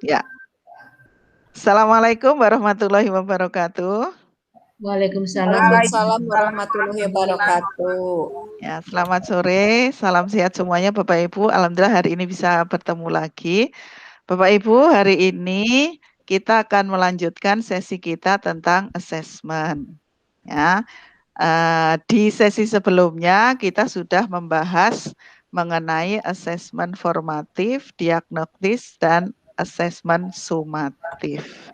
Ya. Assalamualaikum warahmatullahi wabarakatuh. Waalaikumsalam. Waalaikumsalam warahmatullahi wabarakatuh. Ya, selamat sore, salam sehat semuanya Bapak Ibu. Alhamdulillah hari ini bisa bertemu lagi. Bapak Ibu, hari ini kita akan melanjutkan sesi kita tentang assessment. Ya, di sesi sebelumnya kita sudah membahas mengenai assessment formatif, diagnostis, dan assessment sumatif.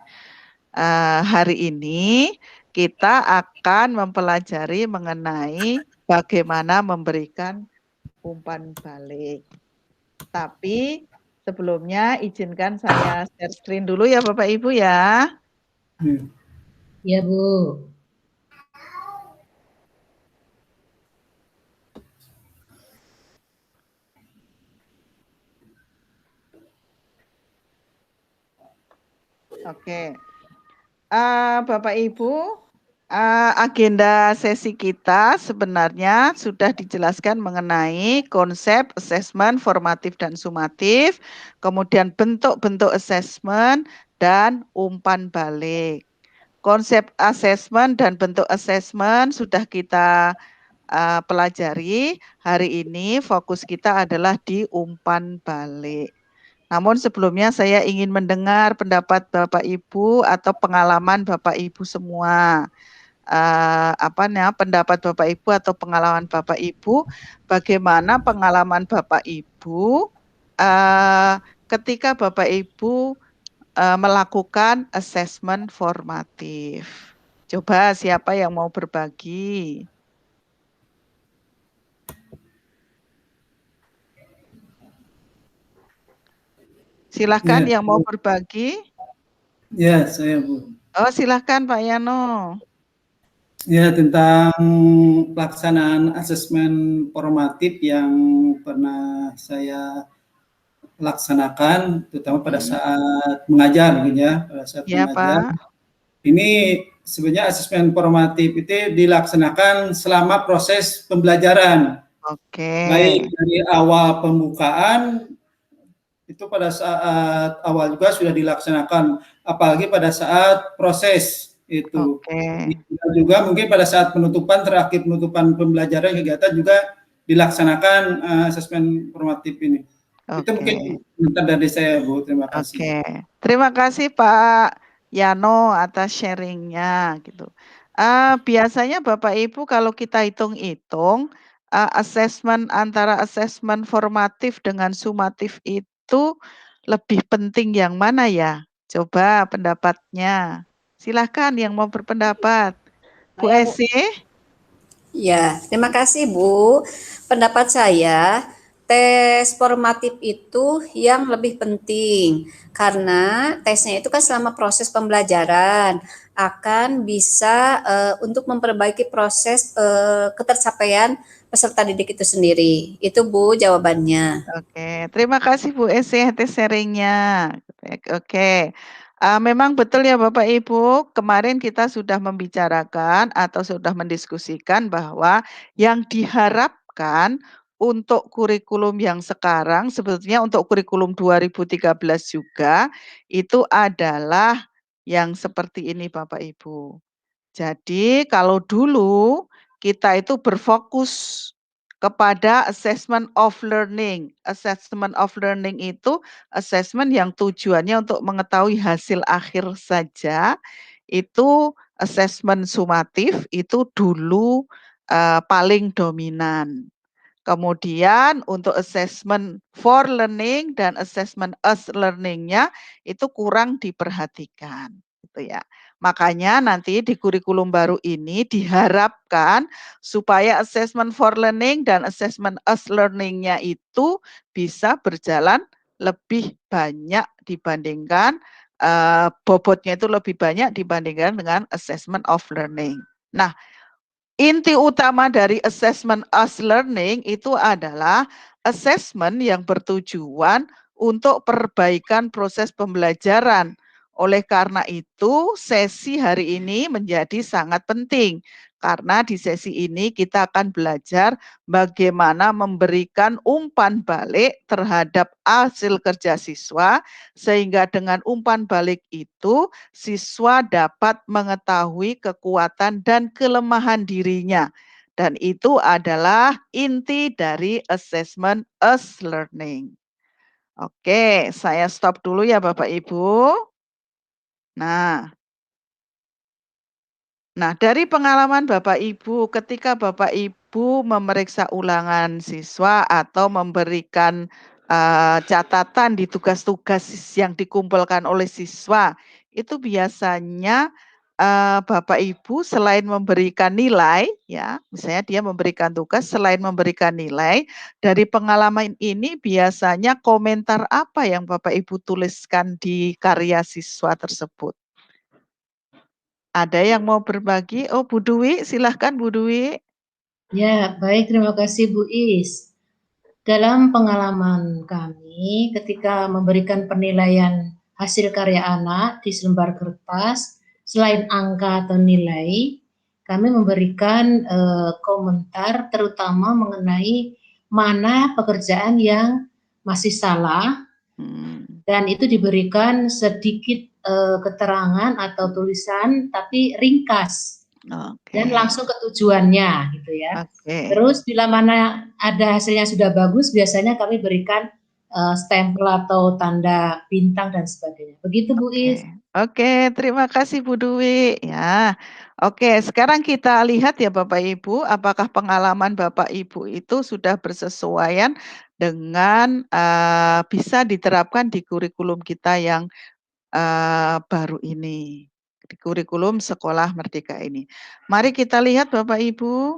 Hari ini kita akan mempelajari mengenai bagaimana memberikan umpan balik. Tapi sebelumnya izinkan saya share screen dulu ya Bapak Ibu ya. Ya Bu. Oke. Bapak Ibu, agenda sesi kita sebenarnya sudah dijelaskan mengenai konsep assessment formatif dan sumatif, kemudian bentuk-bentuk assessment dan umpan balik. Konsep assessment dan bentuk assessment sudah kita pelajari. Hari ini fokus kita adalah di umpan balik. Namun sebelumnya saya ingin mendengar pendapat Bapak Ibu atau pengalaman Bapak Ibu semua. Pendapat Bapak Ibu atau pengalaman Bapak Ibu, bagaimana pengalaman Bapak Ibu ketika Bapak Ibu melakukan assessment formatif. Coba siapa yang mau berbagi? Silahkan yang mau berbagi. Ya, saya Bu. Oh, silahkan Pak Yano. Ya, tentang pelaksanaan asesmen formatif yang pernah saya laksanakan, terutama pada saat mengajar, ya, pada saat mengajar. Pak. Ini sebenarnya asesmen formatif itu dilaksanakan selama proses pembelajaran. Baik dari awal pembukaan, itu pada saat awal juga sudah dilaksanakan, apalagi pada saat proses itu. Juga mungkin pada saat penutupan, terakhir penutupan pembelajaran kegiatan juga dilaksanakan asesmen formatif ini. Itu mungkin komentar dari saya, Bu. Terima kasih. Terima kasih Pak Yano atas sharingnya gitu. Biasanya Bapak Ibu kalau kita hitung-hitung assessment antara assessment formatif dengan sumatif itu lebih penting yang mana ya? Coba pendapatnya. Silahkan yang mau berpendapat. Bu Esi? Ya, terima kasih Bu. Pendapat saya, tes formatif itu yang lebih penting karena tesnya itu kan selama proses pembelajaran akan bisa untuk memperbaiki proses ketercapaian peserta didik itu sendiri. Itu Bu jawabannya. Oke, terima kasih Bu Esi atas sharingnya. Oke. Memang betul ya Bapak Ibu, kemarin kita sudah membicarakan atau sudah mendiskusikan bahwa yang diharapkan untuk kurikulum yang sekarang, sebetulnya untuk kurikulum 2013 juga, itu adalah yang seperti ini Bapak Ibu. Jadi kalau dulu kita itu berfokus kepada assessment of learning. Assessment of learning itu assessment yang tujuannya untuk mengetahui hasil akhir saja. Itu assessment sumatif itu dulu paling dominan. Kemudian untuk assessment for learning dan assessment as learning-nya itu kurang diperhatikan gitu ya. Makanya nanti di kurikulum baru ini diharapkan supaya assessment for learning dan assessment as learning-nya itu bisa berjalan lebih banyak dibandingkan bobotnya itu lebih banyak dibandingkan dengan assessment of learning. Nah, inti utama dari assessment as learning itu adalah assessment yang bertujuan untuk perbaikan proses pembelajaran, Oleh karena itu, sesi hari ini menjadi sangat penting. Karena di sesi ini kita akan belajar bagaimana memberikan umpan balik terhadap hasil kerja siswa, sehingga dengan umpan balik itu, siswa dapat mengetahui kekuatan dan kelemahan dirinya. Dan itu adalah inti dari assessment as learning. Oke, saya stop dulu ya Bapak Ibu. Nah, dari pengalaman Bapak Ibu, ketika Bapak Ibu memeriksa ulangan siswa atau memberikan catatan di tugas-tugas yang dikumpulkan oleh siswa, itu biasanya Bapak Ibu selain memberikan nilai, ya, misalnya dia memberikan tugas, selain memberikan nilai, dari pengalaman ini biasanya komentar apa yang Bapak Ibu tuliskan di karya siswa tersebut? Ada yang mau berbagi? Oh, Bu Dwi, silahkan Bu Dwi. Ya, baik, terima kasih Bu Is. Dalam pengalaman kami, ketika memberikan penilaian hasil karya anak di selembar kertas, selain angka atau nilai, kami memberikan komentar terutama mengenai mana pekerjaan yang masih salah, dan itu diberikan sedikit keterangan atau tulisan, tapi ringkas. Dan langsung ke tujuannya gitu ya. Terus bila mana ada hasilnya sudah bagus, biasanya kami berikan stempel atau tanda bintang dan sebagainya. Begitu Bu Is. Oke, terima kasih Bu Dwi. Ya, oke. Sekarang kita lihat ya Bapak Ibu, apakah pengalaman Bapak Ibu itu sudah bersesuaian dengan bisa diterapkan di kurikulum kita yang baru ini, di kurikulum Sekolah Merdeka ini. Mari kita lihat Bapak Ibu.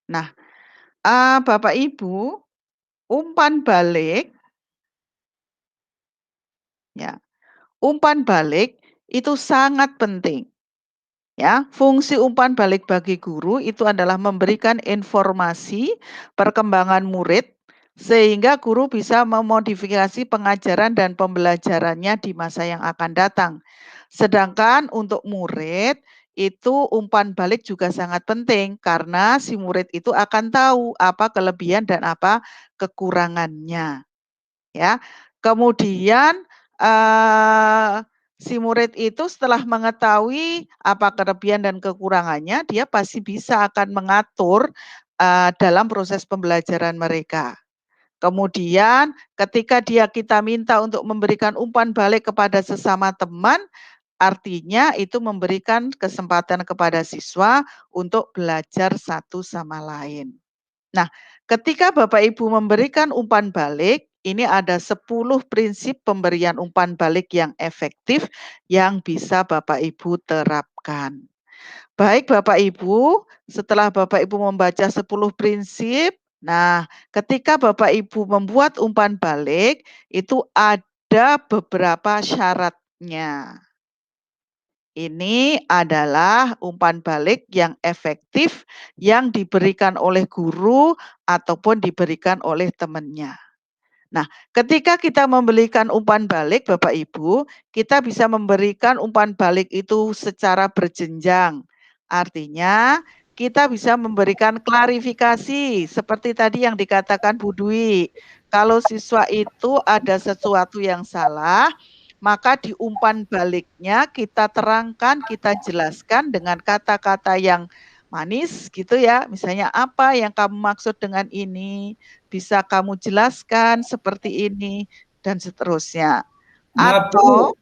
Nah, Bapak Ibu, umpan balik, ya, umpan balik itu sangat penting. Ya, fungsi umpan balik bagi guru itu adalah memberikan informasi perkembangan murid sehingga guru bisa memodifikasi pengajaran dan pembelajarannya di masa yang akan datang. Sedangkan untuk murid itu umpan balik juga sangat penting karena si murid itu akan tahu apa kelebihan dan apa kekurangannya. Ya. Kemudian si murid itu setelah mengetahui apa kelebihan dan kekurangannya, dia pasti bisa akan mengatur dalam proses pembelajaran mereka. Kemudian ketika kita minta untuk memberikan umpan balik kepada sesama teman, artinya itu memberikan kesempatan kepada siswa untuk belajar satu sama lain. Nah, ketika Bapak Ibu memberikan umpan balik, ini ada 10 prinsip pemberian umpan balik yang efektif yang bisa Bapak Ibu terapkan. Baik Bapak Ibu, setelah Bapak Ibu membaca 10 prinsip, nah ketika Bapak Ibu membuat umpan balik, itu ada beberapa syaratnya. Ini adalah umpan balik yang efektif yang diberikan oleh guru ataupun diberikan oleh temannya. Nah, ketika kita memberikan umpan balik Bapak Ibu, kita bisa memberikan umpan balik itu secara berjenjang. Artinya kita bisa memberikan klarifikasi seperti tadi yang dikatakan Bu Dwi. Kalau siswa itu ada sesuatu yang salah, maka di umpan baliknya kita terangkan, kita jelaskan dengan kata-kata yang manis gitu ya. Misalnya apa yang kamu maksud dengan ini? Bisa kamu jelaskan seperti ini dan seterusnya. Maaf, atau Bu,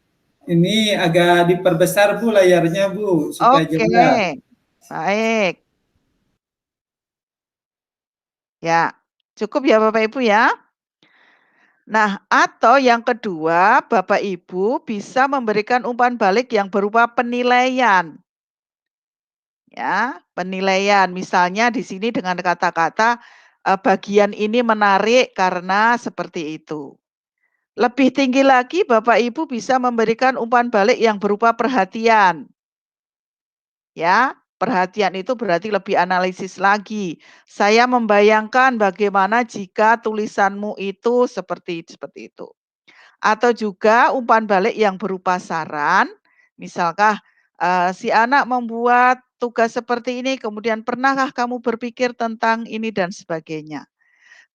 ini agak diperbesar Bu layarnya Bu supaya jelas. Baik. Ya, cukup ya Bapak Ibu ya. Nah, atau yang kedua, Bapak Ibu bisa memberikan umpan balik yang berupa penilaian. Ya, penilaian. Misalnya di sini dengan kata-kata bagian ini menarik karena seperti itu. Lebih tinggi lagi Bapak Ibu bisa memberikan umpan balik yang berupa perhatian. Ya, perhatian itu berarti lebih analisis lagi. Saya membayangkan bagaimana jika tulisanmu itu seperti itu. Atau juga umpan balik yang berupa saran, misalkah si anak membuat tugas seperti ini, kemudian pernahkah kamu berpikir tentang ini dan sebagainya.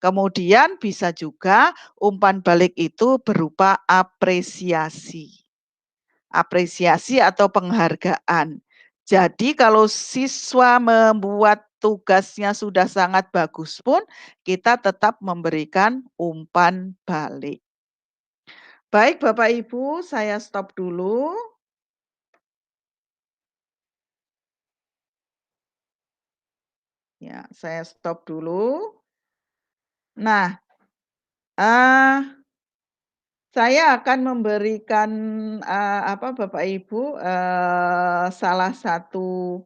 Kemudian bisa juga umpan balik itu berupa apresiasi. Apresiasi atau penghargaan. Jadi kalau siswa membuat tugasnya sudah sangat bagus pun, kita tetap memberikan umpan balik. Baik Bapak Ibu, saya stop dulu. Ya, saya stop dulu. Nah, saya akan memberikan Bapak Ibu salah satu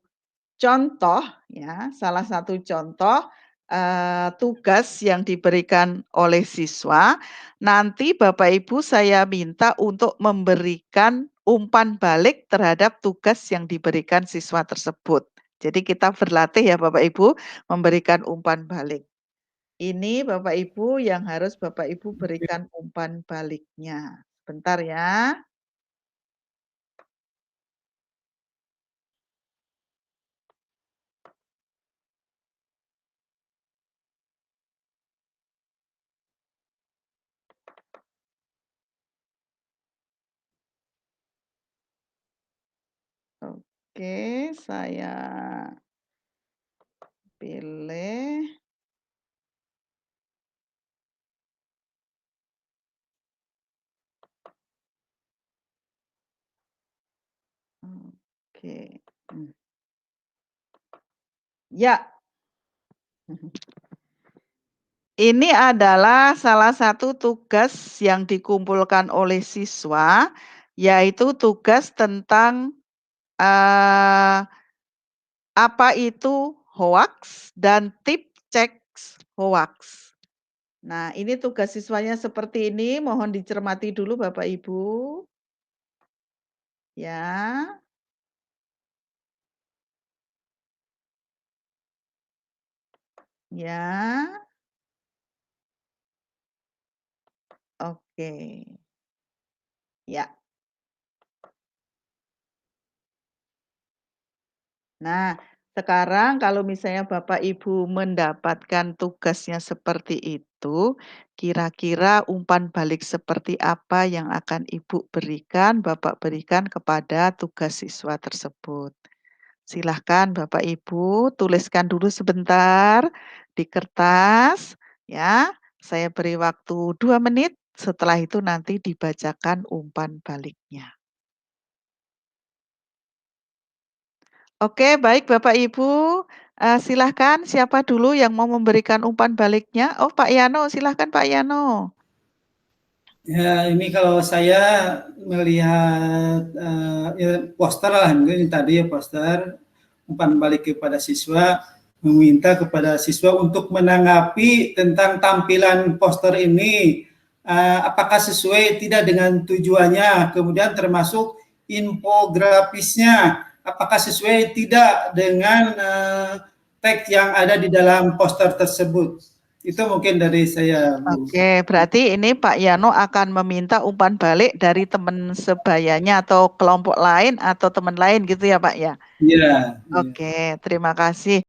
contoh ya, salah satu contoh tugas yang diberikan oleh siswa. Nanti Bapak Ibu saya minta untuk memberikan umpan balik terhadap tugas yang diberikan siswa tersebut. Jadi kita berlatih ya Bapak Ibu memberikan umpan balik. Ini Bapak Ibu yang harus Bapak Ibu berikan umpan baliknya. Bentar ya. Oke, saya pilih. Oke. Ya. Ini adalah salah satu tugas yang dikumpulkan oleh siswa, yaitu tugas tentang apa itu hoaks dan tips cek hoaks. Nah, ini tugas siswanya seperti ini, mohon dicermati dulu Bapak Ibu. Ya. Ya. Oke. Ya. Nah, sekarang kalau misalnya Bapak Ibu mendapatkan tugasnya seperti itu, kira-kira umpan balik seperti apa yang akan Ibu berikan, Bapak berikan kepada tugas siswa tersebut? Silahkan Bapak Ibu tuliskan dulu sebentar di kertas, ya. Saya beri waktu 2 menit, setelah itu nanti dibacakan umpan baliknya. Oke, baik Bapak Ibu, silahkan siapa dulu yang mau memberikan umpan baliknya? Oh, Pak Yano, silahkan Pak Yano. Ya, ini kalau saya melihat ya poster lah, ini tadi ya poster, umpan balik kepada siswa, meminta kepada siswa untuk menanggapi tentang tampilan poster ini, apakah sesuai tidak dengan tujuannya, kemudian termasuk infografisnya, apakah sesuai tidak dengan teks yang ada di dalam poster tersebut. Itu mungkin dari saya, Bu. Oke, berarti ini Pak Yano akan meminta umpan balik dari teman sebayanya atau kelompok lain atau teman lain gitu ya Pak ya? Iya. Oke, terima kasih.